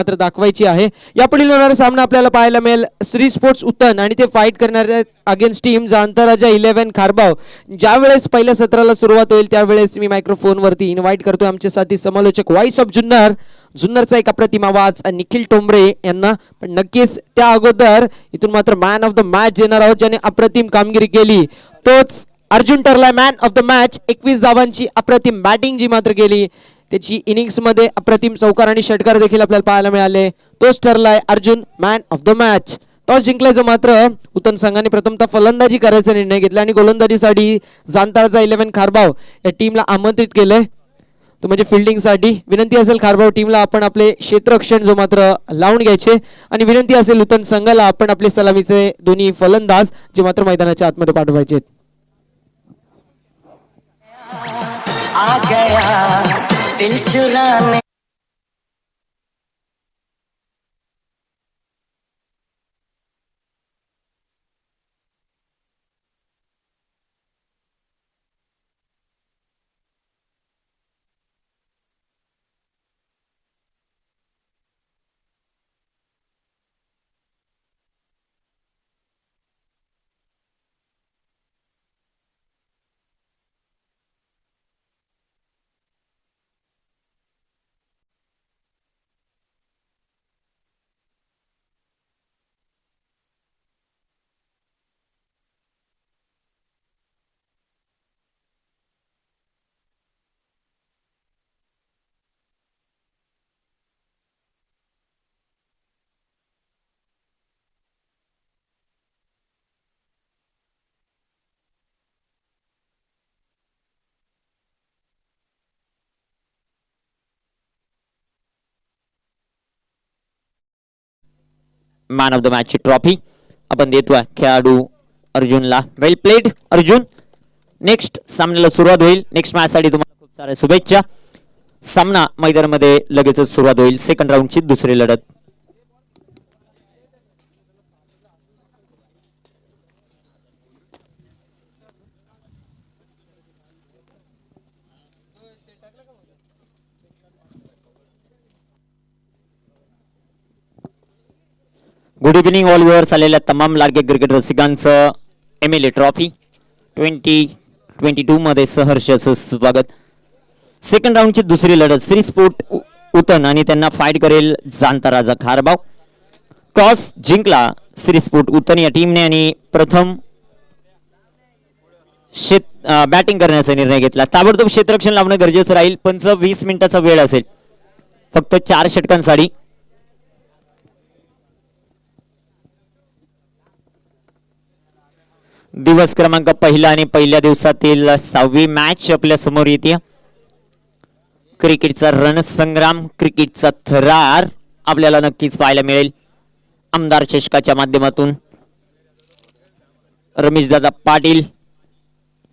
मात्र दाखवायची आहे। यापुढील होणारा सामना आपल्याला पाहायला मिळेल श्री स्पोर्ट्स उतन आणि ते फाईट करणार आहेत अगेन्स्ट टीम जांताराजा 11 खारबाव। ज्यावेळेस पहिल्या सत्राला सुरुवात होईल त्यावेळेस मी मायक्रोफोन वरती इन्व्हाइट करतोय आमचे साथी समालोचक व्हॉइस ऑफ जुन्नर जुन्नरचा एक अप्रतिम आवाज निखिल टोंबरे यांना। पण नक्कीच त्या अगोदर इथून मात्र मॅन ऑफ द मॅच येणार आहोत ज्याने अप्रतिम कामगिरी केली तोच अर्जुन ठरलाय मॅन ऑफ द मॅच। 21 धावांची अप्रतिम बॅटिंग जी मात्र केली त्याची इनिंग्स मध्ये अप्रतिम चौकार आणि षटकार देखील आपल्याला पाहायला मिळाले। तोच ठरलाय Arjun man of the match. Toss जिंकलाय जो मात्र उतन संघाने प्रथमतः फलंदाजी करायचा निर्णय घेतला आणि गोलंदाजीसाठी जांताराजा 11 खारबाव या टीमला आमंत्रित केलंय तो म्हणजे फिल्डिंगसाठी। विनंती असेल खारबाव टीमला आपण आपले क्षेत्ररक्षण जो मात्र लावून घ्यायचे आणि विनंती असेल उतन संघाला आपण आपले सलामीचे दोन्ही फलंदाज जे मात्र मैदानाच्या आतमध्ये पाठवायचे। आ गया दिल चुराने मॅन ऑफ द मॅच ची ट्रॉफी आपण देतोय खेळाडू अर्जुनला। वेल प्लेड अर्जुन। नेक्स्ट सामन्याला सुरुवात होईल। नेक्स्ट मॅच साठी तुम्हाला खूप साऱ्या शुभेच्छा। सामना मैदानामध्ये लगेचच सुरुवात होईल सेकंड राऊंडची दुसरी लढत। गुड इव्हनिंग ऑल व्ह्युअर्स आलेल्या तमाम लाडके क्रिकेट रसिकांचं MLA ट्रॉफी 2022 मध्ये सहर्ष स्वागत। सेकंड राऊंडची दुसरी लढत श्री स्पोर्ट उतन आणि त्यांना फाईट करेल जांताराजा खारबाव। टॉस जिंकला श्री स्पोर्ट उतन या टीमने आणि प्रथम बॅटिंग करण्याचा निर्णय घेतला। ताबडतोब क्षेत्ररक्षण लावणं गरजेचं राहील। 20 मिनिटाचा वेळ असेल फक्त 4 षटकांसाठी। दिवस क्रमांक पहिला आणि पहिल्या दिवसातील 6वी मॅच आपल्या समोर येते। क्रिकेटचा रणसंग्राम क्रिकेटचा थरार आपल्याला नक्कीच पाहायला मिळेल। आमदार चषकाच्या माध्यमातून रमेशदादा पाटील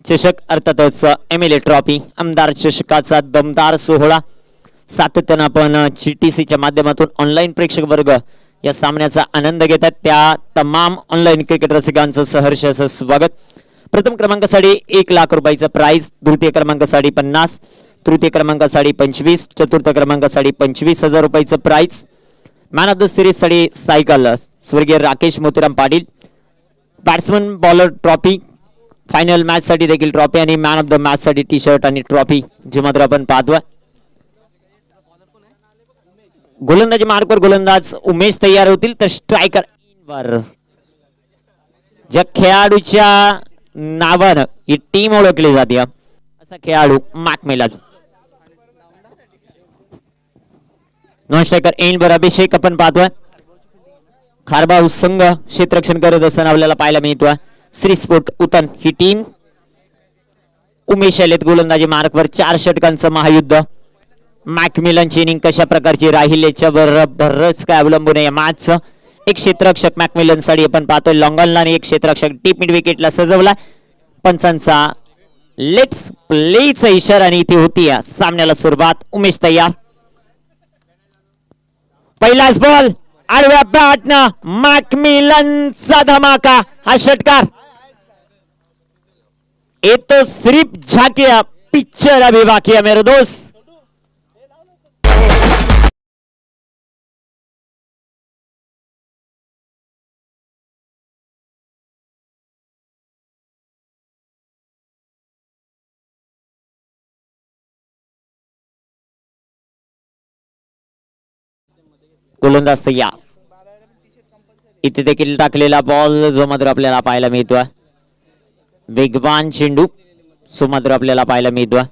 चषक अर्थातच MLA ट्रॉफी आमदार चषकाचा दमदार सोहळा सातत्याने आपण GTCच्या माध्यमातून ऑनलाईन प्रेक्षक वर्ग या सामन्याचा आनंद घेतात त्या तमाम ऑनलाईन क्रिकेट रसिकांचं सहर्ष असं स्वागत। प्रथम क्रमांकासाठी 1 लाख रुपयाचं प्राइज, द्वितीय क्रमांकासाठी 50, तृतीय क्रमांकासाठी 25, चतुर्थ क्रमांकासाठी 25,000 रुपयाचं prize. Man of the series साठी सायकल स्वर्गीय Rakesh Motiram Patil. Batsman bowler trophy, final match साठी देखील ट्रॉफी आणि मॅन ऑफ द मॅच साठी टी शर्ट आणि ट्रॉफी जे मात्र आपण पाहतोय। गोलंदाजी मार्कवर गोलंदाज उमेश तयार होतील तर स्ट्रायकर इनवर ज्या खेळाडूच्या नावानं ही टीम ओळखली जाते असा खेळाडू मॅकमिलन। नॉन स्ट्रायकर इनवर अभिषेक आपण पाहतोय। खारबाव संघ क्षेत्ररक्षण करत असताना आपल्याला पाहायला मिळतोय श्री स्पोर्ट उतन ही टीम। उमेश आलेत गोलंदाजी मार्कवर। 4 षटकांचं महायुद्ध। मॅकमिलनची इनिंग कशा प्रकारची राहील याच्यावर बरंच काय अवलंबून आहे या मॅचचं। एक क्षेत्ररक्षक मॅकमिलन साठी आपण पाहतोय लॉंगॉनला आणि एक क्षेत्ररक्षक डीप मिड विकेटला सजवला। पंचांचा लेट्स प्लेचा इशारा आणि इथे होती सामन्याला सुरुवात। उमेश तयार। पहिलाच बॉल आडव्या बॅटनं मॅकमिलनचा धमाका हा षटकार येतो सिर्फ झाकिया पिक्चर अभी बाकी है मेरे दोस्त। गोलंदाज तयार. इथे देखील टाकलेला बॉल जो मात्र आपल्याला पाहायला मिळतोय. वेगवान चेंडू सुमात्र आपल्याला पाहायला मिळतोय.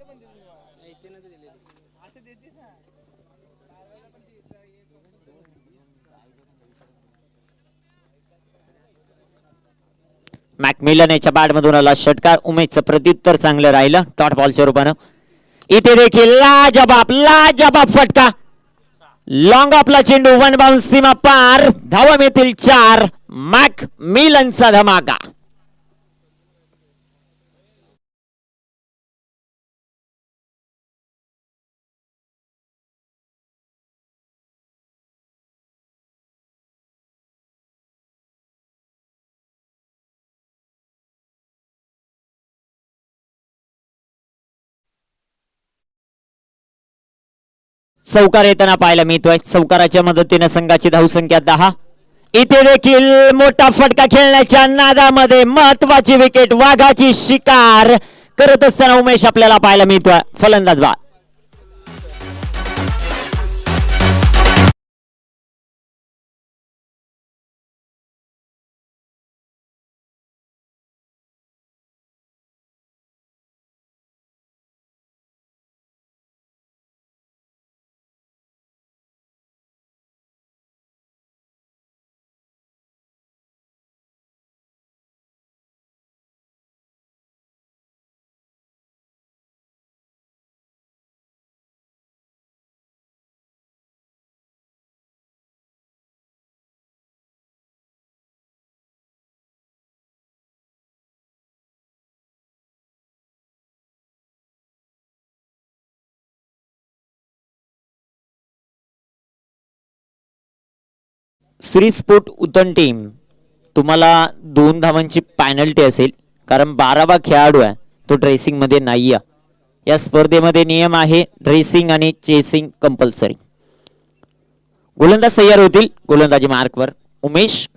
मॅकमिलन याच्या बॅट मधून आला षटकार. उमेशचं प्रत्युत्तर चांगलं राहिलं डॉट बॉलच्या रूपानं. इथे देखील लाजबाब फटका. लॉंग ऑफला चेंडू वन बाउन्स सीमा पार. धावा मिळतील 4. मॅकमिलनचा धमाका. चौकार येताना पाहायला मिळतोय. चौकाराच्या मदतीने संघाची धावसंख्या 10. इथे देखील मोठा फटका खेळण्याच्या नादामध्ये महत्वाची विकेट वाघाची शिकार करत असताना उमेश आपल्याला पाहायला मिळतोय. फलंदाज बाद. श्री स्पोर्ट उतन टीम तुम्हाला 2 धावांची पॅनल्टी असेल कारण 12वा खेळाडू आहे तो ड्रेसिंग मध्ये नाहीये. या स्पर्धेमध्ये नियम आहे ड्रेसिंग आणि चेसिंग कंपल्सरी. गोलंदाज तयार होतील. गोलंदाजी मार्कवर उमेश.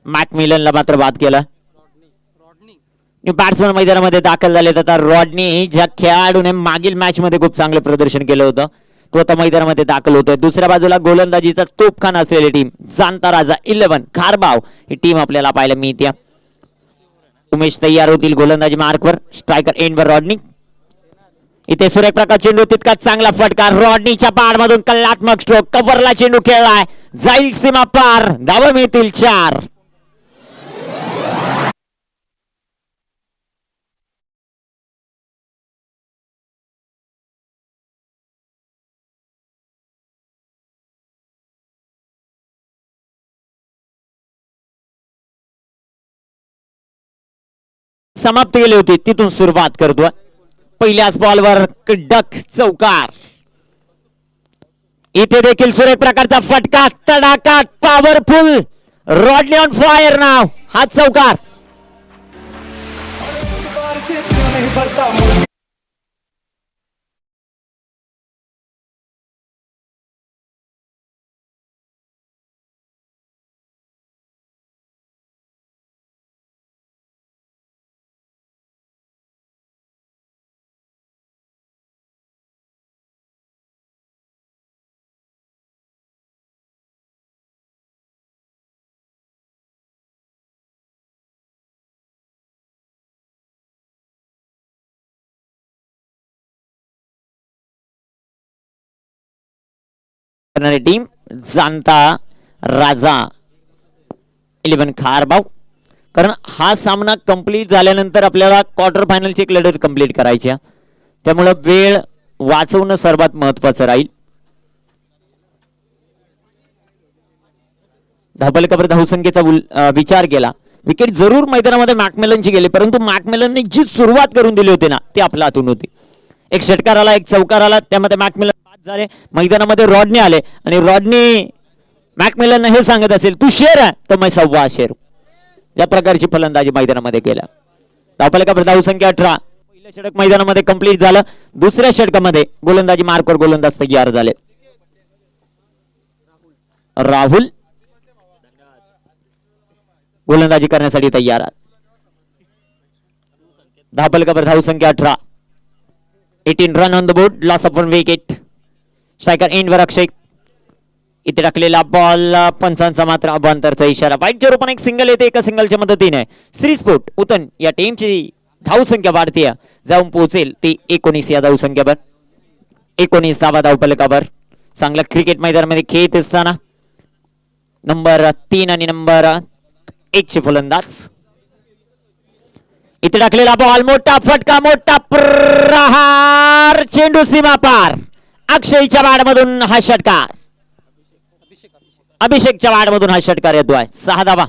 मॅकमिलनला मात्र बाद केला. बॅट्समन मैदानामध्ये दाखल झाले. आता रॉडनी ज्या खेळाडूने मागील मॅच मध्ये खूप चांगलं प्रदर्शन केलं होतं तो आता मैदानामध्ये दाखल होतोय. दुसऱ्या बाजूला गोलंदाजीचा तोफखाना असलेली टीम जाणता राजा 11 खारबाव ही टीम आपल्याला पाहायला मिळते. उमेश तयार होतील. गोलंदाजी मार्कवर स्ट्रायकर एंडवर रॉडनी. इथे सुरेख प्रकार चेंडू तितकाच चांगला फटका. रॉडनीच्या पाड मधून कल्लात्मक स्ट्रोक. कव्हरला चेंडू खेळलाय. जाईल सीमा पार. धावा मिळतील 4. समाप्त केली होती तिथून सुरुवात करतोय. पहिल्याच बॉलवर कडक चौकार. इथे देखील सुरेख प्रकारचा फटका. तडाखा पॉवरफुल. रॉडनी ऑन फायर नाव. हा चौकार. टीम जाणता राजा 11 खारबाव. कारण हा सामना कंप्लीट झाल्यानंतर आपल्याला क्वार्टर फायनलची एक लढत कंप्लीट करायची आहे त्यामुळे वेळ वाचवणं सर्वात महत्वाचं राहील. धावफलकावर धावसंख्येचा विचार केला. विकेट जरूर मैदानामध्ये मॅकमिलनची गेली परंतु मॅकमिलनने जी सुरुवात करून दिली होती ना ती आपल्या हातून होती. एक षटकार आला एक चौकार आला त्यामध्ये मॅकमिलन बाद झाले. मैदानामध्ये रॉडनी आले आणि रॉडनी मॅकमिलन हे सांगत असेल तू शेर आहे तर मैं सव्वा शेर. या प्रकारची फलंदाजी मैदानामध्ये केला. धावफलकावर धावसंख्या 18. पहिलं षटक मैदानामध्ये कंप्लीट झालं. दुसऱ्या षटकामध्ये गोलंदाजी मार्कवर गोलंदाज तयार झाले. राहुल गोलंदाजी करण्यासाठी तयार आहेत. धावफलकावर धावसंख्या 18. 18 run on the board. Loss of 1 wicket. Striker एंडवर अक्षय. इथे टाकलेला बॉल पंचांचा मात्र अभांतरचा इशारा. वाईट चेंडू पण एक सिंगल येते. एका सिंगलच्या मदतीने श्री स्पोर्ट उतन या टीमची धावसंख्या वाढते, जाऊन पोहोचेल ती 19 या धावसंख्येवर. 19 धावा धावफलकावर. चांगला क्रिकेट मैदानामध्ये खेळत असताना नंबर 3 आणि नंबर 1 चे फलंदाज. इथे टाकलेला बॉल, मोठा फटका, मोठा प्रहार, चेंडू सीमा पार. अक्षयच्या वाडमधून हा षटकार, अभिषेकच्या वाडमधून हा षटकार येतोय. 6 धावा.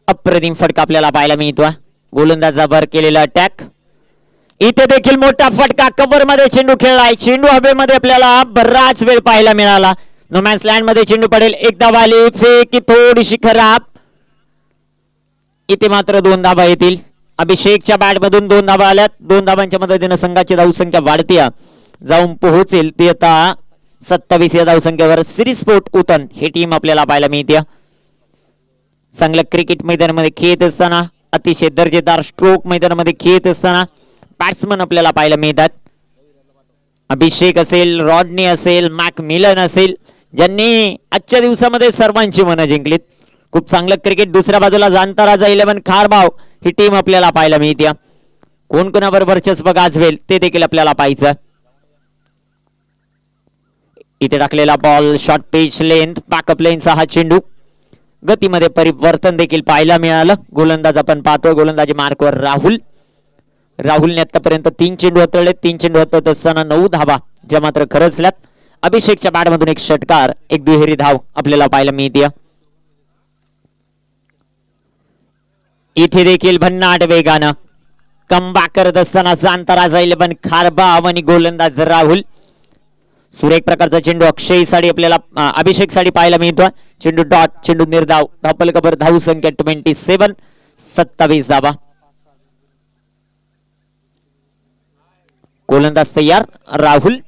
अप्रतिम फटका आपल्याला पाहायला मिळतो. गोलंदाजावर केलेला अटॅक. इथे देखील मोठा फटका, कव्हर मध्ये चेंडू खेळलाय. चेंडू हवेमध्ये आपल्याला बराच वेळ पाहायला मिळाला. नोमॅन्स लँड मध्ये चेंडू पडेल. एक धावा आली, फेक थोडीशी खराब. इथे मात्र 2 धावा येतील. अभिषेकच्या बॅट मधून 2 धावा आल्यात. 2 धावांच्या मदतीने संघाची धावसंख्या वाढते, जाऊन पोहोचेल ती आता 27 या धावसंख्येवर. श्री स्पोर्ट उतन ही टीम आपल्याला पाहायला मिळते. चांगलं क्रिकेट मैदानामध्ये खेळत असताना, अतिशय दर्जेदार स्ट्रोक मैदानामध्ये खेळत असताना बॅट्समन आपल्याला पाहायला मिळतात. अभिषेक असेल, रॉडनी असेल, मॅकमिलन असेल, ज्यांनी आजच्या दिवसामध्ये सर्वांची मनं जिंकलीत. खूप चांगलं क्रिकेट. दुसऱ्या बाजूला जाणता राजा 11 खारबाव ही टीम आपल्याला पाहायला मिळते. कोण कोणावर वर्चस्व गाजवेल ते देखील आपल्याला पाहायचं. इथे टाकलेला ball, short pitch length, backup लेनचा हा चेंडू. गतीमध्ये परिवर्तन देखील पाहायला मिळालं. गोलंदाज आपण पाहतोय, गोलंदाजी मार्कवर राहुल. राहुलने आतापर्यंत 3 चेंडू हाताळले. 3 चेंडू हाताळत असताना 9 धावा ज्या मात्र खरचल्यात. अभिषेकच्या बॅटमधून एक षटकार, एक दुहेरी धाव आपल्याला पाहायला मिळते. इथे देखील भन्नाट वेगानं कमबॅक करत असताना जाणता राजा 11 खारबाव आणि गोलंदाज राहुल. सुरेख प्रकारचा चेंडू अक्षय साडी आपल्याला अभिषेक साडी पाहायला मिळतोय. चेंडू डॉट, चेंडू निर्धाव. धावफलकावर धाव संख्या 27. 27 धावा. गोलंदाज तयार राहुल.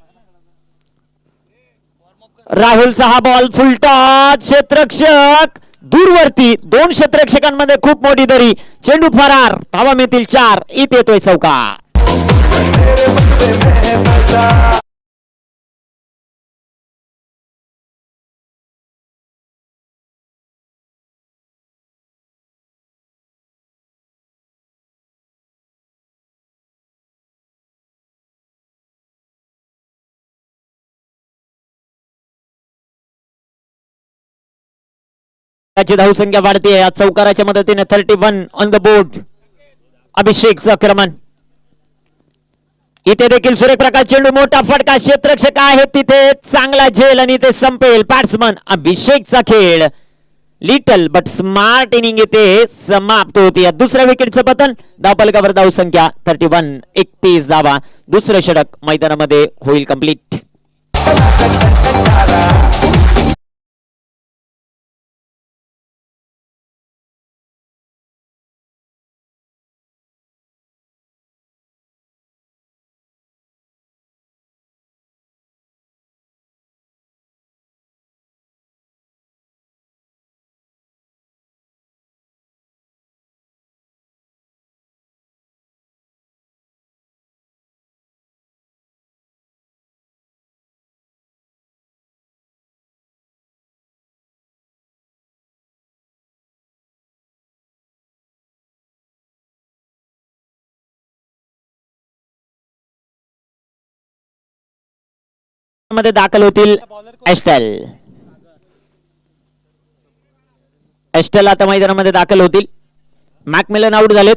राहुलचा हा बॉल फुलटॉच, क्षेत्ररक्षक दूरवरती. 2 क्षेत्ररक्षकांमध्ये खूप मोठी दरी. चेंडू फरार. धावा मिळतील 4. इथे येतोय चौकार. धावसंख्या वाढते. या चौकाराच्या मदतीने 31 ऑन द बोर्ड. अभिषेकचं आक्रमण. इथे देखील सुरेख प्रकार चेंडू, मोठा फटका, क्षेत्ररक्षक आहे तिथे, चांगला झेल आणि ते संपेल. बॅट्समन अभिषेकचा खेळ. लिटल बट स्मार्ट इनिंग इथे समाप्त होती. या दुसऱ्या विकेटचं पतन. धावफलकावर धावसंख्या 31. 31 धावा. दुसरं षटक मैदानामध्ये होईल कंप्लीट. मध्ये दाखल होतील एस्टेल. एस्टेल आता मैदानामध्ये दाखल होतील. मॅकमिलन आउट झालेत.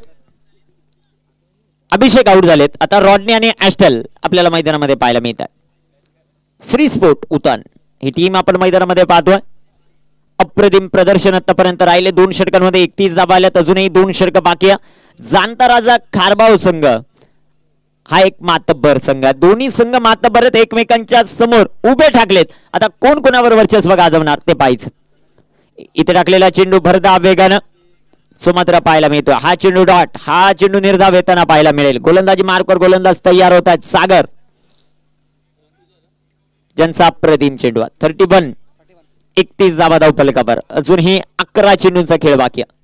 अभिषेक आउट झालेत. आता रॉडनी आणि एस्टेल आपल्याला मैदानामध्ये पाहायला मिळतात. श्री स्पोर्ट उतन ही टीम आपण मैदानामध्ये पाहतोय. अप्रतिम प्रदर्शन आतापर्यंत राहिले. 2 षटकांमध्ये 31 धावा आल्यात. अजूनही 2 षटक बाकी आहे. जाणता राजा खारबाव संघ हा एक मातब्बर संघ. दोन्ही संघ मातब्बर एकमेकांच्या समोर उभे ठाकलेत. आता कोण कोणावर वर्चस्व गाजवणार ते पाहिजे. इथे टाकलेला चेंडू भरदा वेगानं. मात्र पाहायला मिळतो. हा चेंडू डॉट, हा चेंडू निर्धाव येताना पाहायला मिळेल. गोलंदाजी मार्कवर गोलंदाज तयार होत आहेत. सागर ज्यांचा अप्रतिम चेंडू 31 31 धावा धावफलकावर. अजूनही 11 चेंडूंचा खेळ बाकी आहे.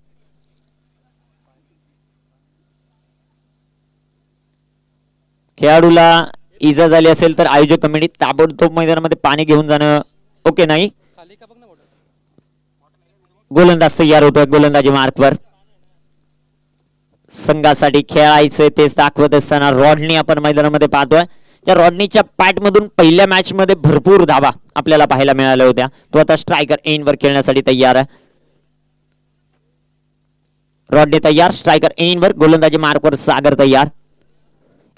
खेळाडूला इजा झाली असेल तर आयोजक कमिटी ताबडतोब मैदानामध्ये पाणी घेऊन जाणं ओके नाही. गोलंदाज तयार होतोय गोलंदाजी मार्कवर. संघासाठी खेळायचंय तेच दाखवत असताना रॉडनी आपण मैदानामध्ये पाहतोय. त्या रॉडनीच्या पॅट मधून पहिल्या मॅच मध्ये भरपूर धावा आपल्याला पाहायला मिळाल्या होत्या. तो आता स्ट्रायकर एंड वर खेळण्यासाठी तयार आहे. रॉडनी तयार, स्ट्रायकर एंड वर, गोलंदाजी मार्कवर सागर तयार.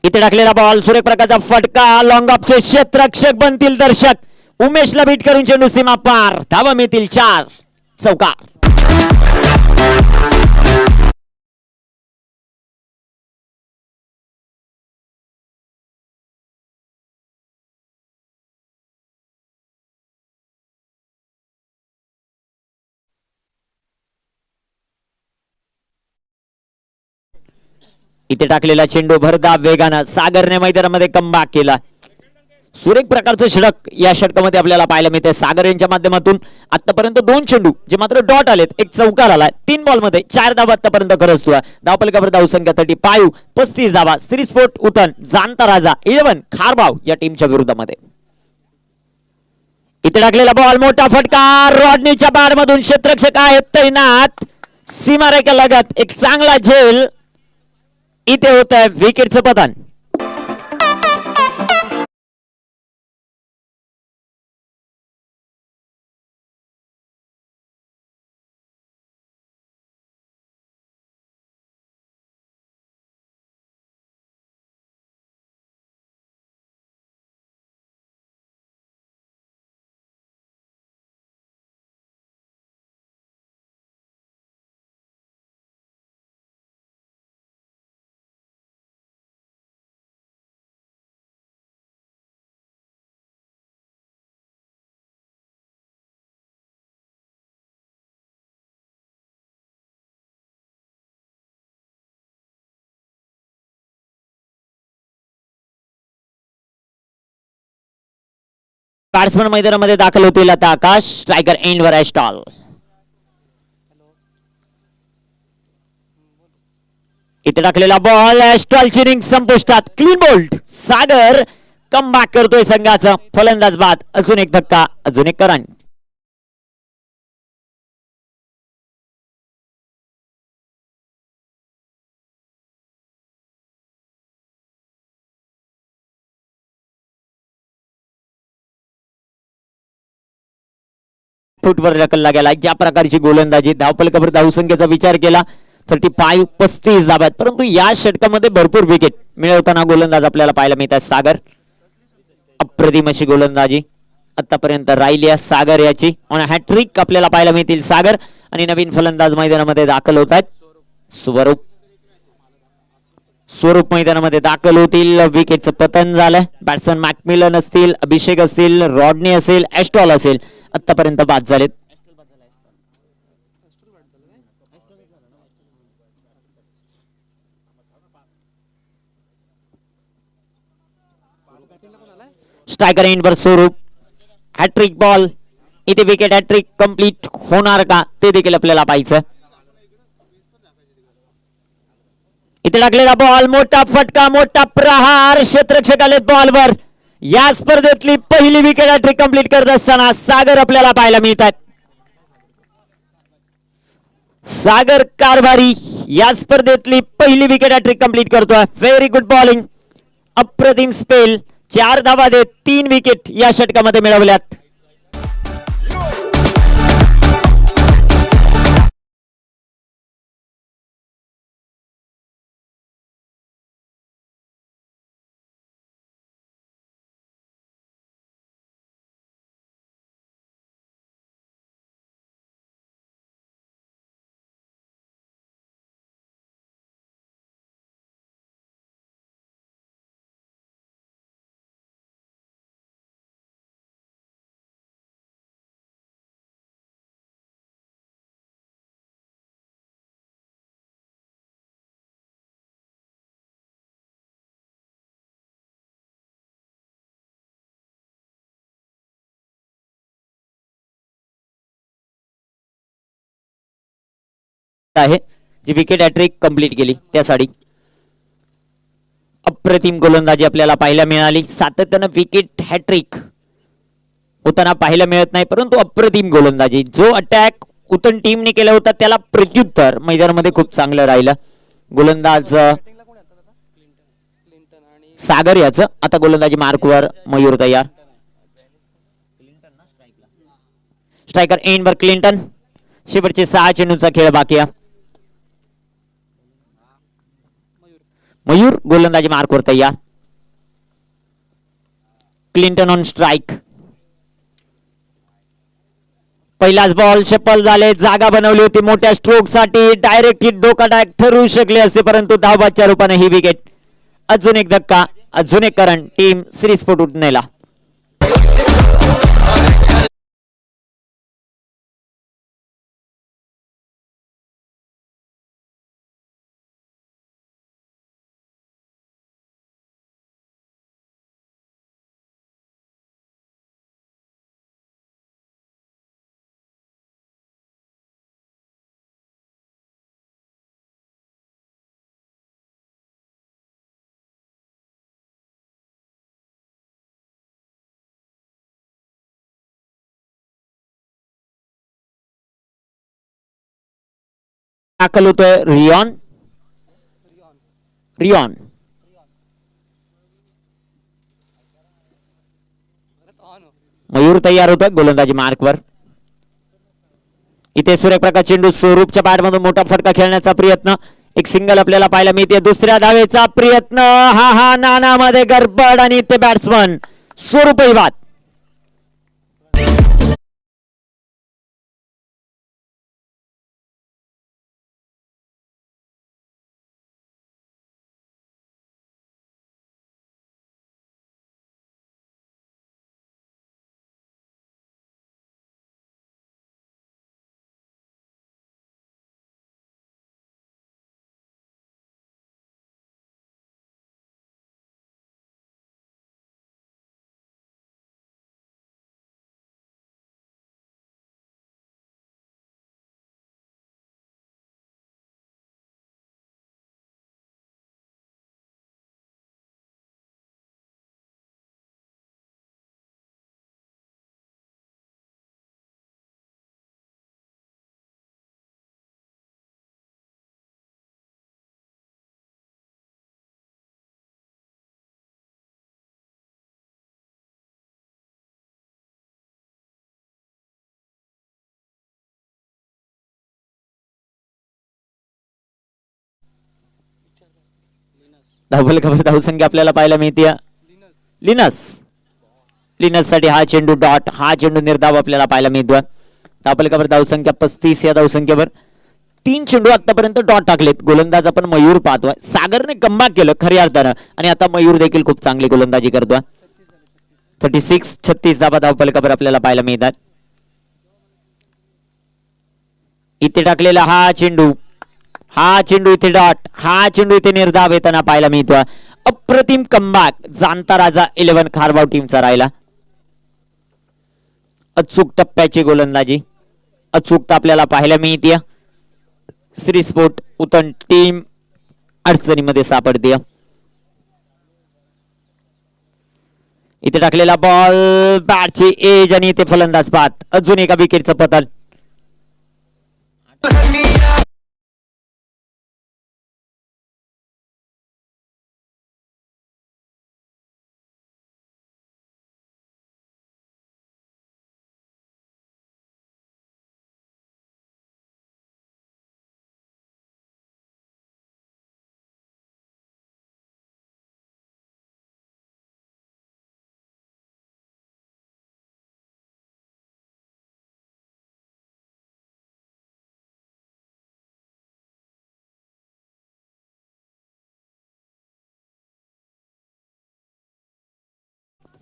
इथे टाकलेला बॉल, सुरेख प्रकारचा फटका, लॉंग ऑफचे क्षेत्ररक्षक बनतील दर्शक. उमेशला बीट करून चेंडू सीमा पार, धावा मिळतील 4. चौकार. इथे टाकलेला चेंडू भरधाव वेगानं सागरने मैदानामध्ये कमबॅक केला. सुरेख प्रकारचं षटक या षटकामध्ये आपल्याला पाहायला मिळते. सागर यांच्या माध्यमातून आतापर्यंत 2 चेंडू जे मात्र डॉट आलेत, एक चौकार आलाय. 3 बॉल मध्ये 4 धावा आतापर्यंत खरचतोय. धावफलकावर धावसंख्या 35 35 धावा. श्री स्पोर्ट उतन जाणता राजा 11 खारबाव या टीमच्या विरोधामध्ये. इथे टाकलेला बॉल, मोठा फटका, रॉडनीच्या बार मधून क्षेत्ररक्षक आहेत तैनात. सीमारेखा लगत एक चांगला झेल इथे होत आहे. विकेटचं पतन. बॅट्समन मैदानामध्ये दाखल होतील आता आकाश. स्ट्रायकर एंड वर स्टॉल. इथे टाकलेला बॉल, स्टॉलची रिंग संपुष्टात. Clean bowled. सागर कमबॅक करतोय संघाचा. फलंदाज बाद. अजून एक धक्का, अजून एक करंट. फुटवर ढकलला गेला. ज्या प्रकारची गोलंदाजी, धावफलकावर धावसंख्येचा विचार केला 35 35 धाब्यात, परंतु या षटकामध्ये भरपूर विकेट मिळवताना गोलंदाज आपल्याला पाहायला मिळतात. सागर अप्रतिम अशी गोलंदाजी आतापर्यंत राहिली आहे सागर याची. ऑन हॅट्रिक आपल्याला पाहायला मिळतील सागर. आणि नवीन फलंदाज मैदानामध्ये दाखल होत आहेत. स्वरूप मैदानामध्ये दाखल होतील. विकेटचं पतन झालं. बॅट्समन मॅकमिलन असतील, अभिषेक असतील, रॉडनी असेल, एस्टॉल असेल, आतापर्यंत बाद झालेत. स्ट्रायकर एंडवर स्वरूप. Hattrick ball. इथे विकेट हॅट्रिक कंप्लीट होणार का ते देखील आपल्याला पाहायचं. इथे टाकलेला बॉल, मोठा फटका, मोठा प्रहार. क्षेत्ररक्षक आले बॉलवर. या स्पर्धेतली पहिली विकेट हॅट्रिक कंप्लीट करत असताना सागर आपल्याला पाहायला मिळतात. सागर कारभारी या स्पर्धेतली पहिली विकेट हॅट्रिक कंप्लीट करतोय. व्हेरी गुड बॉलिंग, अप्रतिम स्पेल. 4 धावा देत 3 विकेट या षटकामध्ये मिळवल्यात. आहे जी विकेट हॅट्रिक कंप्लीट केली त्यासाठी अप्रतिम गोलंदाजी आपल्याला पाहायला मिळाली. सातत्यानं विकेट हॅट्रिक होताना पाहायला मिळत नाही, परंतु अप्रतिम गोलंदाजी. जो अटॅक उतन टीमने केला होता त्याला प्रत्युत्तर मैदानामध्ये खूप चांगलं राहिलं. गोलंदाज सागर याचं आता गोलंदाजी मार्कवर मयूर तयार. स्ट्रायकर एंड वर क्लिंटन. शेवटचे 6 चेंडूचा खेळ बाकी आहे. मयूर गोलंदाजी मार्कवर तयार. Clinton on strike. पहिलाच बॉल शफल झाले. जागा बनवली होती मोठ्या स्ट्रोक साठी. डायरेक्ट हिट धोकादायक ठरू शकले असते, परंतु धावबादच्या रूपाने ही विकेट. अजून एक धक्का, अजून एक करंट. टीम सिरीज स्पोर्ट उठणेला. दाखल होतोय रियॉन. रियॉन मयूर तयार होतोय गोलंदाजी मार्कवर. इथे सूर्यप्रकाश चेंडू स्वरूपच्या बॅटमधून मोठा फटका खेळण्याचा प्रयत्न. एक सिंगल आपल्याला पाहायला मिळते. दुसऱ्या धावेचा प्रयत्न. हा नानामध्ये गडबड आणि इथे बॅट्समन स्वरूपही बाद. धावल खबर धावसंख्या आपल्याला पाहायला मिळते. लिनस साठी हा चेंडू डॉट. हा चेंडू निर्धाव आपल्याला पाहायला मिळतो. धावल खबर धावसंख्या 35 या धावसंख्येवर 3 चेंडू आतापर्यंत डॉट टाकलेत. गोलंदाज आपण मयूर पाहतोय. सागरने कमबॅक केलं खऱ्या अर्थानं आणि आता मयूर देखील खूप चांगली गोलंदाजी करतोय. 36 धावा धावल खबर आपल्याला पाहायला मिळतात. इथे टाकलेला हा चेंडू इथे डॉट. हा चेंडू इथे निर्धाव येताना पाहायला मिळतोय. अप्रतिम कमबॅक जाणता राजा 11 खारबाव टीमचा राहिला. अचूक टप्प्याची गोलंदाजी अचूकता आपल्याला पाहायला मिळते. श्री स्पोर्ट उतन टीम अडचणीमध्ये सापडते. इथे टाकलेला बॉल बॅटची एज आणि इथे फलंदाज बाद. अजून एका विकेटचं पतन.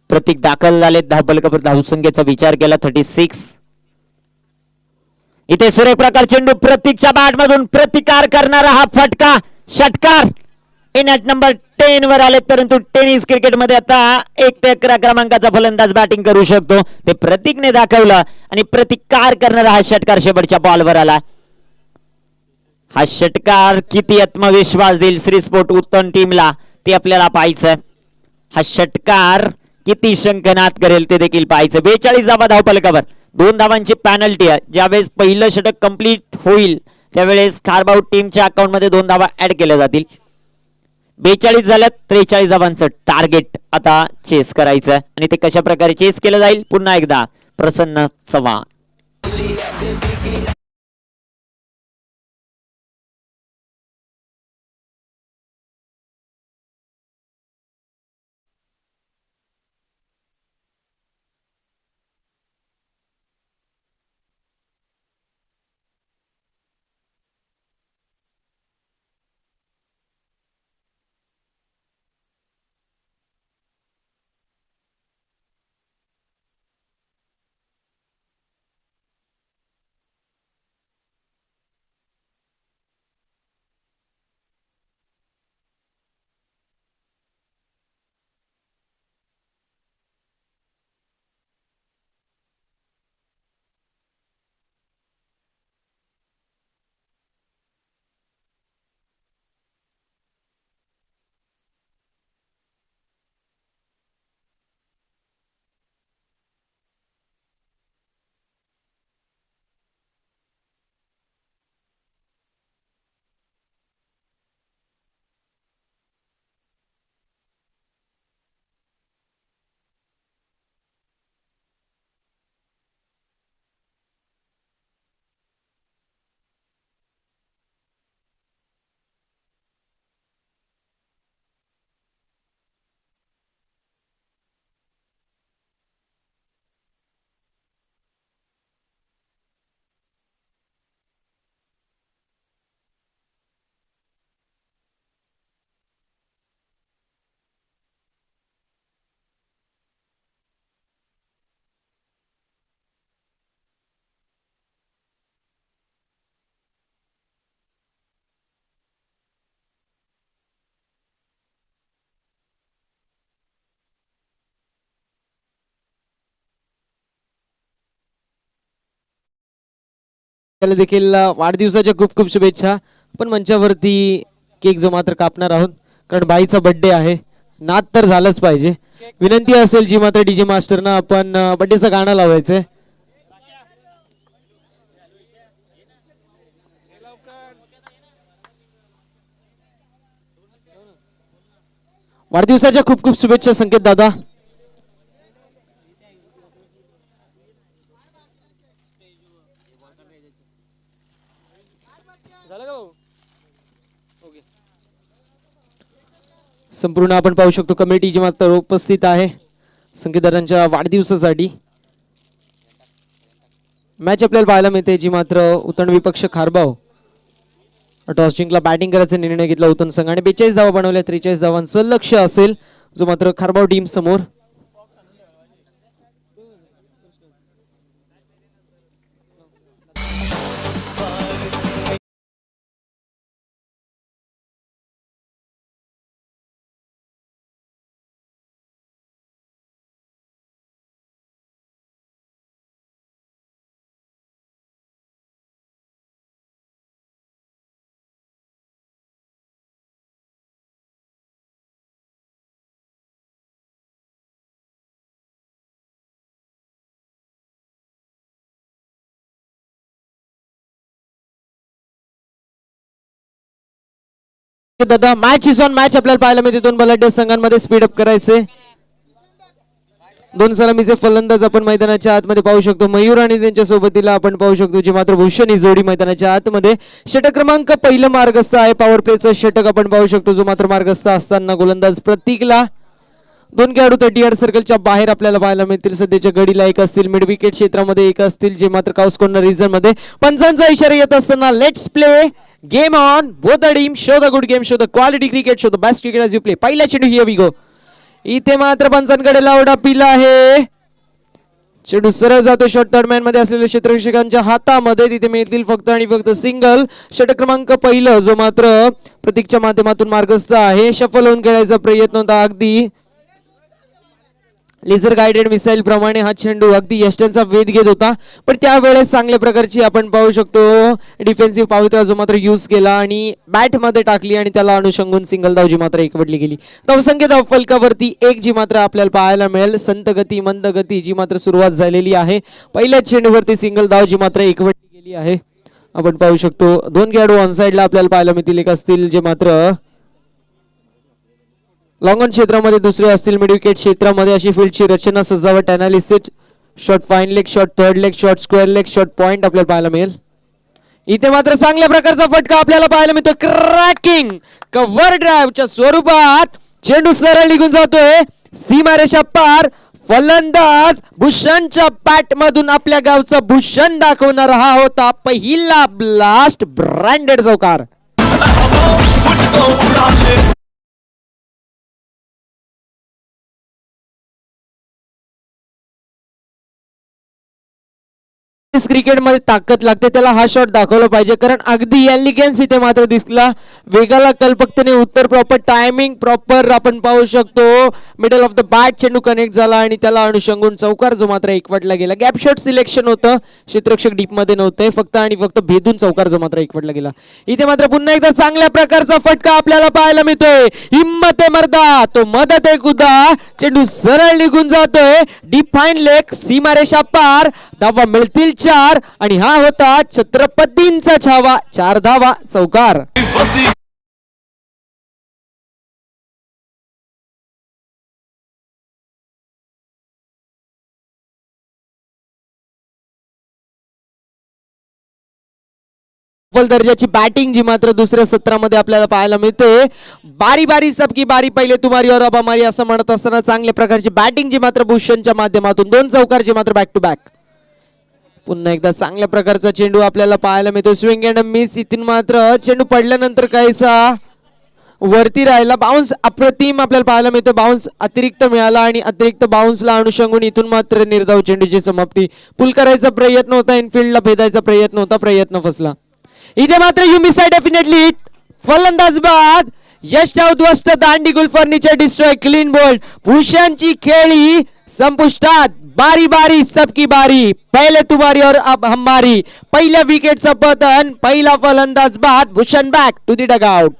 प्रतीक दाखल झाले. धावल खबर धावसंख्येचा विचार केला 36. इथे सूर्यप्रकाश चेंडू प्रतीकच्या बॅट मधून प्रतिकार करणारा हा फटका षटकार इन ॲट नंबर 10 वर आले. परंतु टेनिस क्रिकेटमध्ये आता 1 ते 11 क्रमांकाचा फलंदाज बॅटिंग करू शकतो. ते प्रतीकने दाखवलं आणि प्रतिकार करणारा हा षटकार शेवटच्या बॉलवर आला. हा षटकार किती आत्मविश्वास देईल श्री स्पोर्ट उत्तम टीमला ते आपल्याला पाहायचं. हा षटकार किती शंखनाद करेल ते देखील पाहायचं. 42 धावा धावफलकावर 2 धावांची पॅनल्टी आहे. ज्यावेळेस पहिलं षटक कंप्लीट होईल त्यावेळेस खारबाव टीमच्या अकाउंट मध्ये 2 धावा ऍड केल्या जातील. 42 झाल्यात. 43 धावांचं टार्गेट आता चेस करायचं आणि ते कशा प्रकारे चेस केलं जाईल पुन्हा एकदा प्रसन्न चव्हाण. त्याला देखील वाढदिवसाच्या खूप खूप शुभेच्छा. पण मंचावरती केक जो मात्र कापणार आहोत कारण बाईचा बर्थडे आहे. नाद तर झालंच पाहिजे. विनंती असेल जी मात्र डीजे मास्टरना आपण बर्थडेचं गाणं लावायचंय. वाढदिवसाच्या खूप खूप शुभेच्छा संकेत दादा. संपूर्ण आपण पाहू शकतो कमिटी जी मात्र उपस्थित आहे संकेतदारांच्या वाढदिवसासाठी. मॅच आपल्याला पाहायला मिळते जी मात्र उतण विपक्ष खारबाव टॉस जिंकला बॅटिंग करायचा निर्णय घेतला उतण संघाने. 42 धावा बनवल्या. 43 धावांचं लक्ष असेल जो मात्र खारबाव टीम समोर. दादा मॅच इज ऑन मॅच आपल्याला पाहायला मिळते. 2 बलाढ्य संघांमध्ये स्पीड अप करायचे. 2 सलामीचे फलंदाज आपण मैदानाच्या आतमध्ये पाहू शकतो. मयूर आणि त्यांच्या सोबतीला आपण पाहू शकतो जी मात्र भूषण ही जोडी मैदानाच्या आतमध्ये. षटक क्रमांक पहिलं मार्गस्थ आहे. पॉवर प्लेचं षटक आपण पाहू शकतो जो मात्र मार्गस्थ असताना गोलंदाज प्रतीकला 2 खेळाडू 30 यार्ड सर्कलच्या बाहेर आपल्याला पाहायला मिळतील. सध्याच्या घडीला एक असतील मिड विकेट क्षेत्रामध्ये, एक असतील जे मात्र काउस कॉर्नर रिझन मध्ये. पंचांचा इशारा येत असताना let's play game on both the team. Show the good game, show the quality cricket, show the best cricket as you play. पहिला चेंडू हिअर वी गो. इथे मात्र पंचांकडे लावडा पिला आहे. चेंडू सरळ जातो शॉर्ट टर्मॅन मध्ये असलेल्या क्षेत्ररक्षकांच्या हातामध्ये. तिथे मिळतील फक्त आणि फक्त सिंगल. षटक क्रमांक पहिलं जो मात्र प्रतीकच्या माध्यमातून मार्गस्थ आहे. शफल होऊन खेळायचा प्रयत्न होता. अगदी लेझर गायडेड मिसाईल प्रमाणे हा चेंडू अगदी यष्टांचा वेध घेत होता, पण त्यावेळेस चांगल्या प्रकारची आपण पाहू शकतो डिफेन्सिव्ह पावित्रा जो मात्र यूज केला आणि बॅट मध्ये टाकली आणि त्याला अनुषंगून सिंगल धाव जी मात्र एकवटली गेली. धावसंख्या धाव फलकावरती एक जी मात्र आपल्याला पाहायला मिळेल. संत गती मंद गती जी मात्र सुरुवात झालेली आहे. पहिल्या चेंडूवरती सिंगल धाव जी मात्र एकवटली गेली आहे. आपण पाहू शकतो दोन खेळाडू ऑन साइडला आपल्याला पाहायला मिळतील. एक असतील जे मात्र लॉंग ऑन क्षेत्रामध्ये, दुसरे असतील मिड विकेट क्षेत्रामध्ये. अशी फील्डची रचना सजावट analysis shot fine leg shot third leg shot square leg shot point आपल्याला पाहायला मिळेल. इथे मात्र चांगल्या प्रकारचा फटका आपल्याला पाहायला मिळतो. क्रॅकिंग कव्हर ड्राईव्हच्या स्वरूपात चेंडू सरळ निघून जातोय सीमारेषा पार. फलंदाज भूषणच्या बॅट मधून आपल्या गावचा भूषण दाखवणारा हा होता पहिला ब्लास्ट ब्रँडेड चौकार. क्रिकेटमध्ये ताकद लागते, त्याला हा शॉट दाखवला पाहिजे, कारण अगदी एलिगन्स इथे मात्र दिसला. वेगाला कल्पकतेने उत्तर, प्रॉपर टायमिंग प्रॉपर आपण पाहू शकतो. मिडल ऑफ द बॅट चेंडू कनेक्ट झाला आणि त्याला अनुषंगून चौकार जो मात्र एकवटला गेला. गॅप शॉट सिलेक्शन होतं, क्षेत्ररक्षक डीप मध्ये नव्हते, फक्त आणि फक्त भेदून चौकार जो मात्र एकवटला गेला. इथे मात्र पुन्हा एकदा चांगल्या प्रकारचा फटका आपल्याला पाहायला मिळतोय. हिम्मत आहे मर्दा तो मदत आहे खुदा. चेंडू सरळ निघून जातोय डीप फाईन लेग सीमारेषा पार. धावा मिळतील 4 आणि हा होता छत्रपतींचा छावा. 4 धावा चौकार. दर्जाची बॅटिंग जी मात्र दुसऱ्या सत्रामध्ये आपल्याला पाहायला मिळते. बारी बारी सबकी बारी, पहिले तुम्हारी और अब हमारी असं म्हणत असताना चांगल्या प्रकारची बॅटिंग जी मात्र भूषणच्या माध्यमातून 2 चौकार जी मात्र बॅक टू बॅक. पुन्हा एकदा चांगल्या प्रकारचा चेंडू आपल्याला पाहायला मिळतो. Swing and miss. इथून मात्र चेंडू पडल्यानंतर काहीसा वरती राहिला. बाउन्स अप्रतिम आपल्याला पाहायला मिळतो. बाउन्स अतिरिक्त मिळाला आणि अतिरिक्त बाउन्सला अनुषंगून इथून मात्र निर्धाव चेंडूची समाप्ती. पुल करायचा प्रयत्न होता, इनफिल्डला भेदायचा प्रयत्न होता, प्रयत्न फसला. इथे मात्र यू मिस आहे डेफिनेटली. फलंदाज बाद. यश उद्ध्वस्त दांडी गुल फर्निचर डिस्ट्रॉय क्लीन बोल्ड. भूषणची खेळी संपुष्टात. बारी बारी सबकी बारी, पहले तुम्हारी और अब हमारी. पहिल्या विकेटचं पतन, पहिला फलंदाज बाद. Bhushan back to the dugout.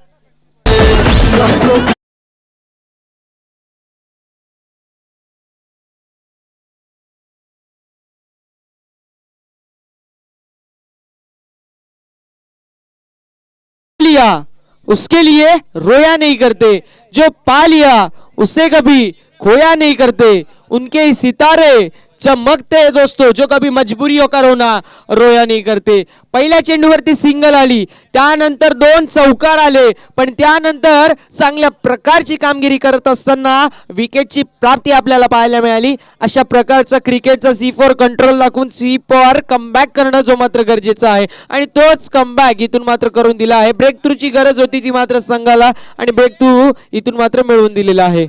उसके लिए रोया नहीं करते, जो पा लिया उसे कभी खोया नहीं करते. उनके सितारे चमकते दोस्तों, जो कभी मजबूरी होकर रोना रोया नहीं करते. पहिल्या चेंडूवरती सिंगल आली, त्यानंतर 2 चौकार आले, पण त्यानंतर चांगल्या प्रकारची कामगिरी करत असताना विकेटची प्राप्ती आपल्याला पाहायला मिळाली. अशा प्रकारचा क्रिकेटचा C4 कंट्रोल दाखवून C4 कमबॅक करणं जो मात्र गरजेचं आहे आणि तोच कमबॅक इथून मात्र करून दिला आहे. ब्रेक थ्रूची गरज होती ती मात्र संघाला आणि ब्रेक थ्रू इथून मात्र मिळवून दिलेला आहे.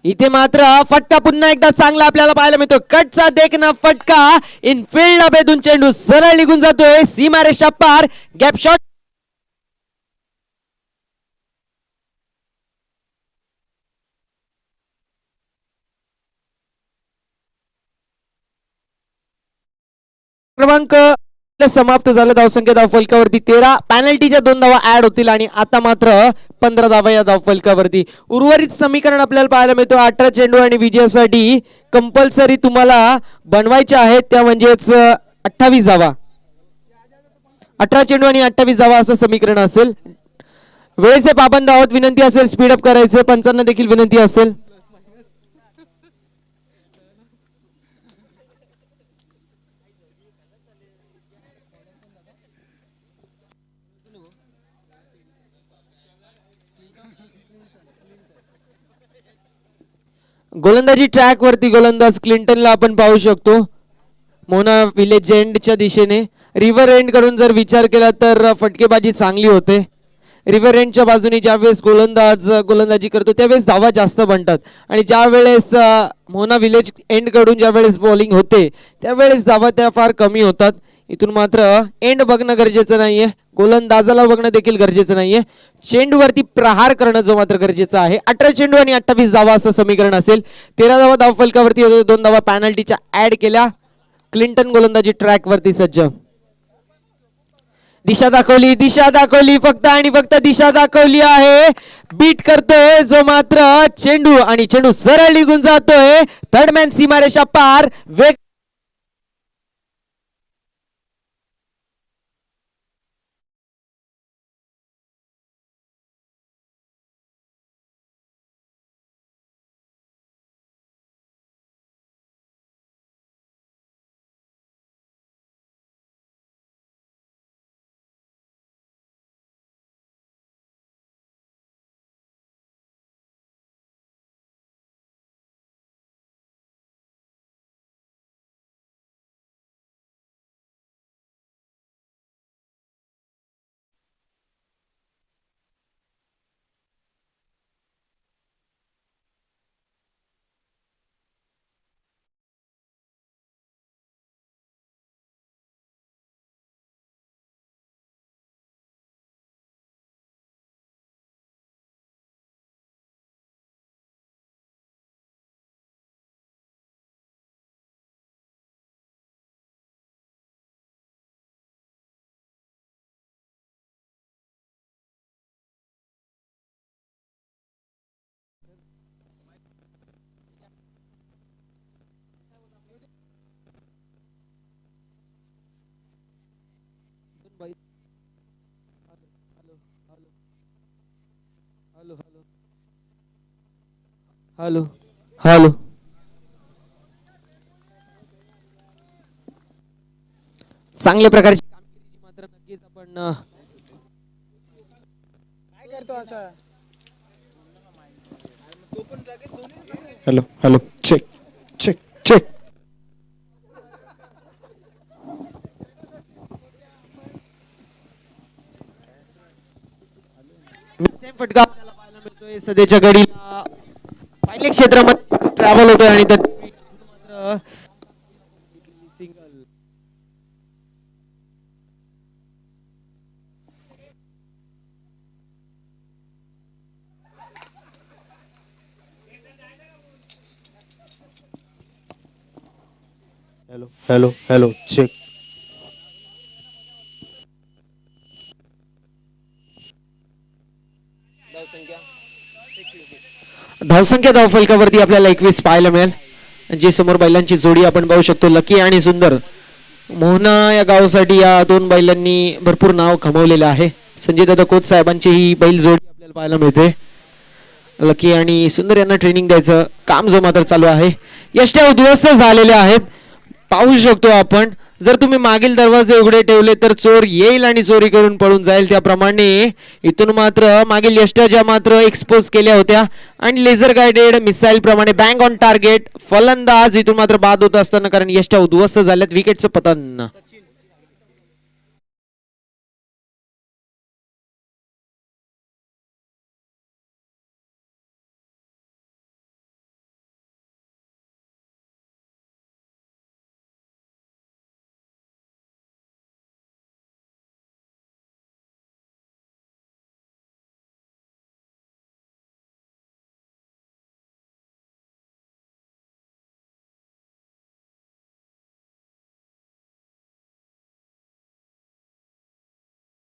इथे मात्र फटका पुन्हा एकदा चांगला आपल्याला पाहायला मिळतो. कटचा देखना फटका. इनफिल्ड भेदून चेंडू सरळ निघून जातोय सीमारेषा पार. गॅप शॉट क्रमांक समाप्त झालं. धावसंख्या धाव फलकावरती 13. पॅनल्टीच्या 2 धावा ऍड होतील आणि आता मात्र 15 धावा या धाव फलकावरती. उर्वरित समीकरण आपल्याला पाहायला मिळतो. 18 चेंडू आणि विजयासाठी कंपल्सरी तुम्हाला बनवायच्या आहेत त्या म्हणजेच 28 धावा. 18 चेंडू आणि 28 धावा असं समीकरण असेल. वेळेचे पाबंद आहोत, विनंती असेल स्पीडअप करायचे. पंचांना देखील विनंती असेल. गोलंदाजी ट्रॅक वरती गोलंदाज क्लिंटनला आपण पाहू शकतो. मोना विलेज एंडच्या दिशेने रिव्हर एंड कडून जर विचार केला तर फटकेबाजी चांगली होते. रिव्हर एंडच्या बाजूने ज्यावेळेस गोलंदाज गोलंदाजी करतो त्यावेळेस धावा जास्त बनतात आणि ज्या वेळेस मोना विलेज एंड कडून ज्या वेळेस बॉलिंग होते त्यावेळेस धावा त्या फार कमी होतात. इथून मात्र एंड बघणं गरजेचं नाहीये, गोलंदाजाला बघणं देखील गरजेचं नाहीये. चेंडूवरती प्रहार करणं जो मात्र गरजेचं आहे. 18 चेंडू आणि 28 धावा असं समीकरण असेल. 13 धावा धावफलकावरती होते, 2 धावा पॅनल्टीच्या ऍड केल्या. क्लिंटन गोलंदाजी ट्रॅक वरती सज्ज. दिशा दाखवली फक्त आणि फक्त दिशा दाखवली आहे. बीट करतोय जो मात्र चेंडू आणि चेंडू सरळ निघून जातोय. थर्डमॅन सीमारेषा पार. वेग हॅलो हॅलो चांगल्या प्रकारची कामगिरी मात्र नक्कीच आपण काय करतो असं. Hello hello check check check. Same फटका आपल्याला पाहायला मिळतोय. सध्याच्या घडीला पहिले क्षेत्रामध्ये ट्रॅव्हल होतोय आणि त्यात मात्र single. Hello hello hello check. धावसंख्या धावफलकावरती आपल्याला 21 पाहायला मिळेल. जी समोर बैलांची जोडी आपण पाहू शकतो, लकी आणि सुंदर. मोहना या गावासाठी या दोन बैलांनी भरपूर नाव कमवलेलं आहे. संजय दादा कोच साहेबांची ही बैल जोडी आपल्याला पाहायला मिळते. लकी आणि सुंदर यांना ट्रेनिंग द्यायचं काम जो मात्र चालू आहे. यष्ट्या उद्ध्वस्त झालेल्या आहेत पाहू शकतो आपण. जर तुम्ही मागील दरवाजे उघडे ठेवले तर चोर येईल आणि चोरी करून पळून जाईल. त्याप्रमाणे इथून मात्र मागील यष्ट्या ज्या मात्र एक्सपोज केल्या होत्या आणि लेझर गायडेड मिसाईल प्रमाणे बँग ऑन टार्गेट फलंदाज इथून मात्र बाद होत असताना कारण यष्ट्या उद्ध्वस्त झाल्यात. विकेटचं पतन.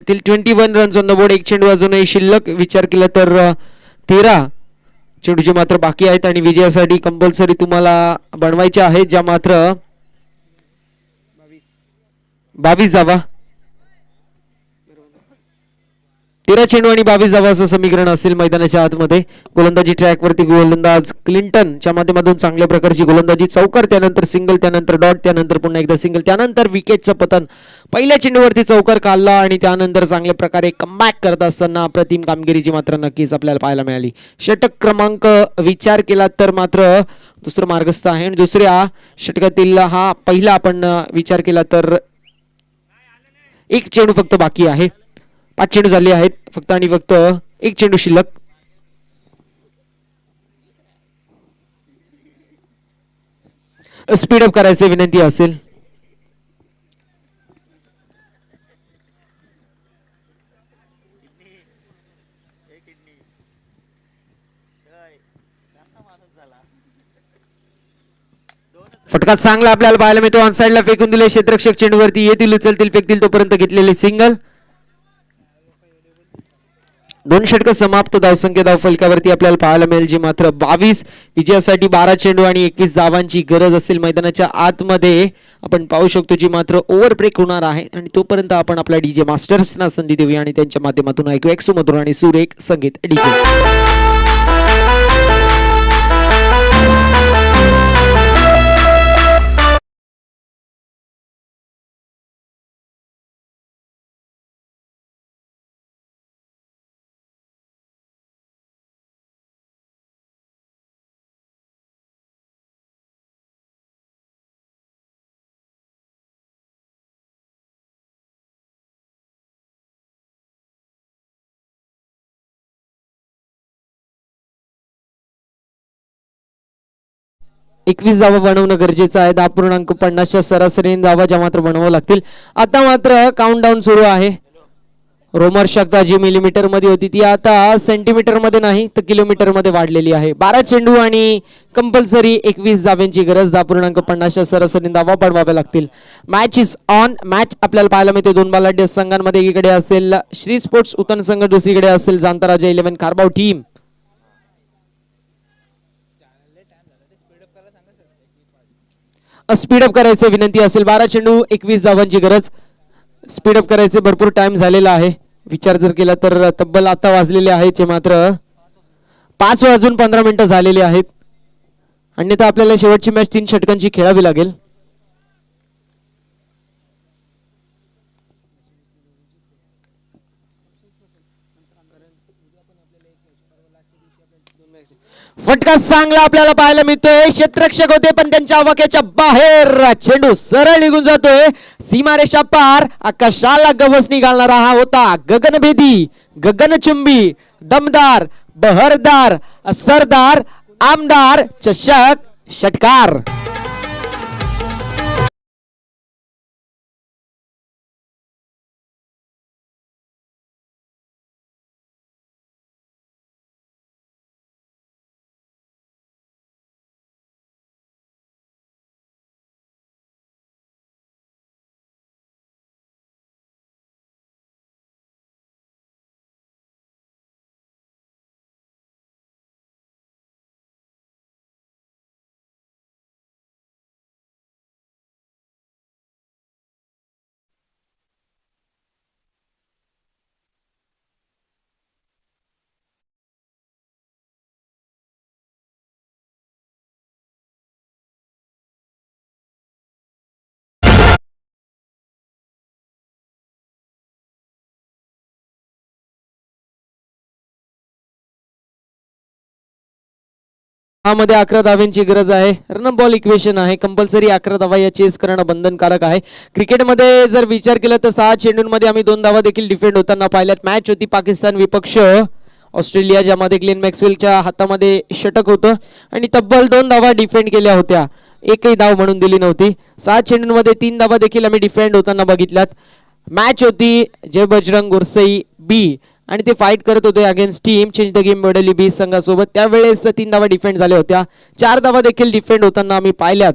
तील 21 रन्स ऑन द बोर्ड. एक चेंडू अजूनही शिल्लक. विचार केला तर 13 चेंडूचे मात्र बाकी आहेत आणि विजयासाठी कंपल्सरी तुम्हाला बनवायचे आहेत ज्या मात्र 22 धावा. 13 चेंडू आणि 22 धावा असं समीकरण असेल मैदानाच्या आतमध्ये. गोलंदाजी ट्रॅक वरती गोलंदाज क्लिंटनच्या माध्यमातून चांगल्या प्रकारची गोलंदाजी. चौकार, त्यानंतर सिंगल, त्यानंतर डॉट, त्यानंतर पुन्हा एकदा सिंगल, त्यानंतर विकेटचं पतन. पहिल्या चेंडूवरती चौकार काढला आणि त्यानंतर चांगल्या प्रकारे कमबॅक करत असताना अप्रतिम कामगिरीची मात्र नक्कीच आपल्याला पाहायला मिळाली. षटक क्रमांक विचार केला तर मात्र दुसरं मार्गस्थ आहे आणि दुसऱ्या षटकातील हा पहिला आपण विचार केला तर एक चेंडू फक्त बाकी आहे. 5 चेंडू झाले आहेत फक्त आणि फक्त एक चेंडू शिल्लक. स्पीडअप करायचे विनंती असेल. फटका चांगला आपल्याला पाहायला मिळतो. ऑन साइडला फेकून दिले क्षेत्ररक्षक चेंडूवरती येतील उचलतील फेकतील तोपर्यंत घेतलेले सिंगल. 2 षटक समाप्त. धावसंख्या धाव फलकावरती आपल्याला पाहायला मिळेल जी मात्र 22. विजयासाठी 12 चेंडू आणि 21 धावांची गरज असेल मैदानाच्या आतमध्ये. आपण पाहू शकतो जी मात्र ओव्हर ब्रेक होणार आहे आणि तोपर्यंत आपण आपल्या डीजे मास्टर्सना संधी देऊया आणि त्यांच्या माध्यमातून ऐकूया एक सुमधुर आणि सुरेख संगीत डीजे. एकवीस धावा बनवणं गरजेचं आहे. 10.50च्या सरासरीने धावा ज्या मात्र बनवावं लागतील. आता मात्र काउंटडाऊन सुरू आहे. रोमर शकता जी मिलीमीटर मध्ये होती ती आता सेंटीमीटर मध्ये नाही तर किलोमीटर मध्ये वाढलेली आहे. 12 चेंडू आणि कंपल्सरी 21 धाव्यांची गरज. 10.50च्या सरासरीने धावा बनवाव्या लागतील. Match is on. मॅच आपल्याला पाहायला मिळते दोन बलाढ्य संघांमध्ये. एकीकडे असेल श्री स्पोर्ट्स उतन संघ, दुसरीकडे असेल जांताराजा 11 खारबाव टीम. स्पीडअप करायचे विनंती असेल. 12 चेंडू 21 धावांची गरज. स्पीडअप करायचे. भरपूर टाइम झालेला आहे. विचार जर केला तर तब्बल आता वाजलेले आहेत जे मात्र 5:15 झालेले आहेत. अन्यथा आपल्याला शेवटची मॅच 3 षटकांची खेळावी लागेल. फटका चांगला आपल्याला पाहायला मिळतोय. क्षेत्ररक्षक होते पण त्यांच्या आवाक्याच्या बाहेर चेंडू सरळ निघून जातोय. सीमारेषा पार. आकाशाला गवसणी घालणारा हा होता गगनभेदी, गगनचुंबी, दमदार, बहरदार, सरदार, आमदार चषक षटकार. मध्ये 11 धाव्यांची गरज आहे. रन बॉल इक्वेशन आहे. कंपल्सरी 11 धावा या चेस करणं बंधनकारक आहे. क्रिकेटमध्ये जर विचार केला तर 6 चेंडूंमध्ये आम्ही 2 धावा देखील डिफेंड होताना पाहिल्यात. मॅच होती पाकिस्तान विपक्ष ऑस्ट्रेलिया ज्यामध्ये ग्लेन मॅक्सवेलच्या हातामध्ये षटक होतं आणि तब्बल 2 धावा डिफेंड केल्या होत्या. एकही धाव म्हणून दिली नव्हती. 6 चेंडूंमध्ये 3 धावा देखील आम्ही डिफेंड होताना बघितल्यात. मॅच होती जय बजरंग गोरसई बी आणि ते फाईट करत होते against team change the game बडली बी संघासोबत. त्यावेळेस 3 धावा डिफेंड झाल्या होत्या. 4 धावा देखील डिफेंड होताना आम्ही पाहिल्यात.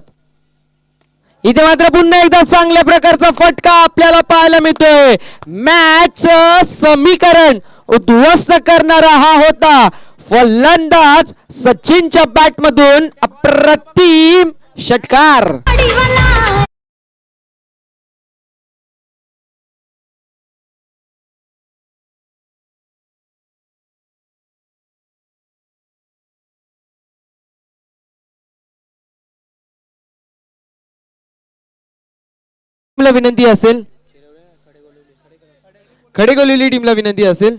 इथे मात्र पुन्हा एकदा चांगल्या प्रकारचा फटका आपल्याला पाहायला मिळतोय. मॅच समीकरण उद्ध्वस्त करणारा हा होता फलंदाज सचिनच्या बॅट मधून अप्रतिम षटकार. विनंती असेल खडेगोलेली टीमला विनंती असेल.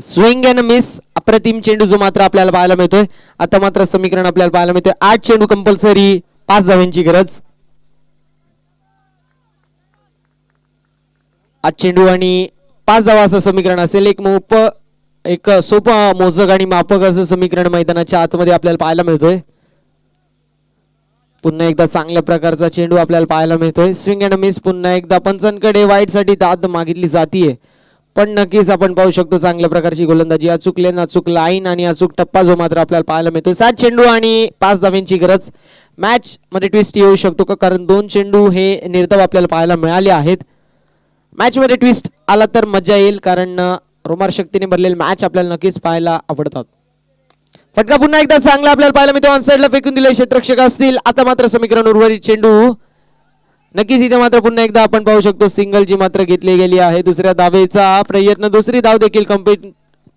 स्विंग अँड मिस, अप्रतिम चेंडू जो मात्र आपल्याला पाहायला मिळतोय. आता मात्र समीकरण आपल्याला पाहायला मिळतोय 8 चेंडू कंपल्सरी, 5 धावांची गरज. 8 चेंडू आणि 5 धावा असं समीकरण असेल. एक सोपं मोजक आणि मापक असं समीकरण मैदानाच्या आतमध्ये आपल्याला पाहायला मिळतोय. पुन्हा एकदा चांगल्या प्रकारचा चेंडू आपल्याला पाहायला मिळतोय. Swing and miss. पुन्हा एकदा पंचांकडे वाईट साठी दाद मागितली जातीये, पण नक्कीच आपण पाहू शकतो चांगल्या प्रकारची गोलंदाजी, अचूक लेन, अचूक लाईन आणि अचूक टप्पा जो मात्र आपल्याला पाहायला मिळतोय. 7 चेंडू आणि 5 धावांची गरज. मॅच मध्ये ट्विस्ट येऊ शकतो का, कारण 2 चेंडू हे निर्धाव आपल्याला पाहायला मिळाले आहेत. मॅच मध्ये ट्विस्ट आला तर मजा येईल, कारण रोमार शक्तीने भरलेले मॅच आपल्याला नक्कीच पाहायला आवडतात. फटका पुन्हा एकदा चांगला आपल्याला पाहायला मिळतो. ऑन साइडला फेकून दिले क्षेत्ररक्षक असतील. आता मात्र समीकरण उर्वरित चेंडू नक्कीच इथे मात्र पुन्हा एकदा आपण पाहू शकतो सिंगल जी मात्र घेतली गेली आहे. दुसऱ्या धावेचा प्रयत्न, दुसरी धाव देखील कंप्लीट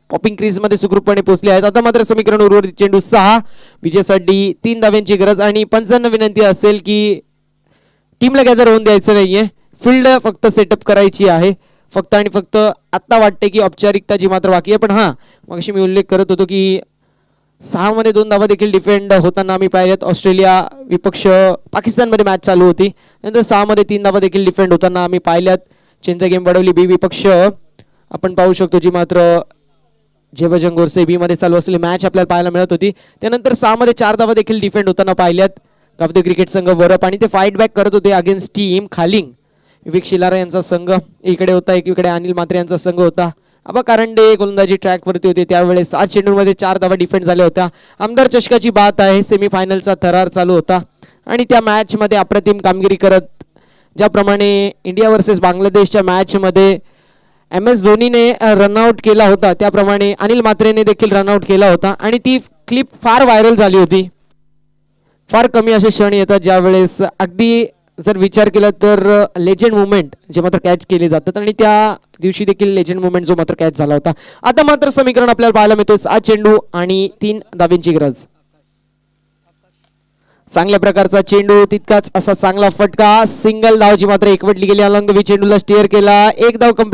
पॉपिंग क्रीज मध्ये सुखरूपपणे पोहोचली आहेत. आता मात्र समीकरण उर्वरित चेंडू 6, विजयासाठी 3 धाव्यांची गरज आणि पंचांना विनंती असेल की टीमला गॅदर होऊन द्यायचं नाहीये, फील्ड फक्त सेटअप करायची आहे. फक्त आणि फक्त आता वाटते की औपचारिकता जी मात्र बाकी आहे. पण हा मगाशी मी उल्लेख करत होतो की 6 मध्ये 2 धावा देखील डिफेंड होताना आम्ही पाहिल्यात. ऑस्ट्रेलिया विपक्ष पाकिस्तानमध्ये मॅच चालू होती, नंतर 6 मध्ये 3 धावा देखील डिफेंड होताना आम्ही पाहिल्यात. चेंजचा गेम वाढवली बी विपक्ष आपण पाहू शकतो, जी मात्र जेवजंग गोरसे बी मध्ये चालू असलेली मॅच आपल्याला पाहायला मिळत होती. त्यानंतर 6 मध्ये 4 धावा देखील डिफेंड होताना पाहिल्यात. गावदेव क्रिकेट संघ वरप आणि ते फाईट बॅक करत होते अगेन्स्ट टीम खालिंग. विवेक शिलारा यांचा संघ इकडे होता, एकीकडे अनिल म्हात्रे यांचा संघ होता. आबा कारंडे गोलंदाजी ट्रॅक वरती होते त्यावेळेस 7 चेंडूमध्ये 4 धावा डिफेंड झाल्या होत्या. आमदार चषकाची बात आहे, सेमीफायनलचा थरार चालू होता आणि त्या मॅच मध्ये अप्रतिम कामगिरी करत, ज्याप्रमाणे इंडिया वर्सेस बांगलादेशच्या मॅच मध्ये MS धोनीने रनआउट केला होता, त्याप्रमाणे अनिल म्हात्रेने देखील रनआउट केला होता आणि ती क्लिप फार व्हायरल झाली होती. फार कमी असे क्षण येतात ज्यावेळेस अगदी जर विचार केला तर लेजंड मुवमेंट जे मात्र कॅच केले जातात आणि त्या दिवशी देखील लेजंड मुवमेंट जो मात्र कॅच झाला होता. आता मात्र समीकरण आपल्याला पाहायला मिळतो 7 चेंडू आणि 3 धाव्यांची गरज. चांगल्या प्रकारचा चेंडू, तितकाच असा चांगला फटका, सिंगल धाव जी मात्र एकवटली गेली. अलंग चेंडूला स्टेअर केला, 1 धाव कंप्लीट